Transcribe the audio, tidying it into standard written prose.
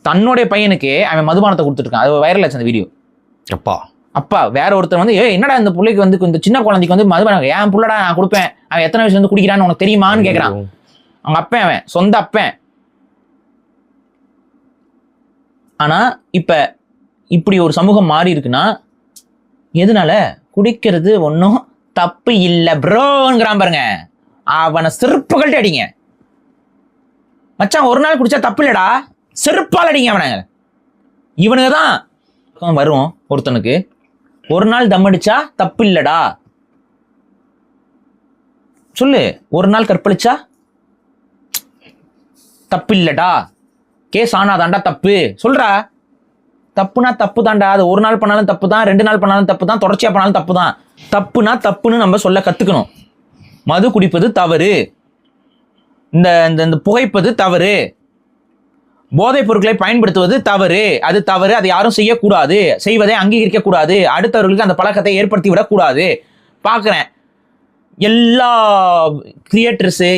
தன்னுடைய பையனுக்கு அவன் மதுபானத்தை கொடுத்துருக்கான். அது வைரல் ஆச்சு அந்த வீடியோ. அப்பா வேற ஒருத்தர் வந்து என்னடா இந்த பிள்ளைக்கு வந்து இந்த சின்ன குழந்தைக்கு வந்து மதுபானம் என் புள்ளடா நான் கொடுப்பேன், அவன் எத்தனை வயசுல இருந்து குடிக்கிறான்னு உனக்கு தெரியுமான்னு கேட்கறான். அவங்க அப்பன், அவன் சொந்த அப்பன். ஆனா இப்ப இப்படி ஒரு சமூகம் மாறி இருக்குன்னா எதனால? குடிக்கிறது ஒன்றும் தப்பு இல்லை ப்ரோங்கிறான் பாருங்க. அவனை செருப்புகள்ட்ட அடிங்க. மச்சான் ஒரு நாள் குடிச்சா தப்பு இல்லடா, செருப்பால் அடிங்க அவனை. இவனுக்கு தான் வரும் ஒருத்தனுக்கு ஒரு நாள் தம் அடிச்சா தப்பு இல்லடா சொல்லு, ஒரு நாள் கற்பழிச்சா தப்பு இல்லடா, கேஸ் ஆனாதாண்டா தப்பு சொல்றா. தப்புனா தப்பு தாண்டா. அது ஒரு நாள் பண்ணாலும் தப்பு தான், 2 நாள் பண்ணாலும் தப்பு தான், தொடர்ச்சியா பண்ணாலும் தப்பு தான். தப்புனா தப்புன்னு நம்ம சொல்ல கத்துக்கணும். மது குடிப்பது தவறு, இந்த புகைப்பது தவறு, போதைப் பொருட்களை பயன்படுத்துவது தவறு, அது தவறு, அதை யாரும் செய்யக்கூடாது, செய்வதை அங்கீகரிக்க கூடாது, அடுத்தவர்களுக்கு அந்த பழக்கத்தை ஏற்படுத்தி விடக்கூடாது. பார்க்குறேன் எல்லா கிரியேட்டர்ஸு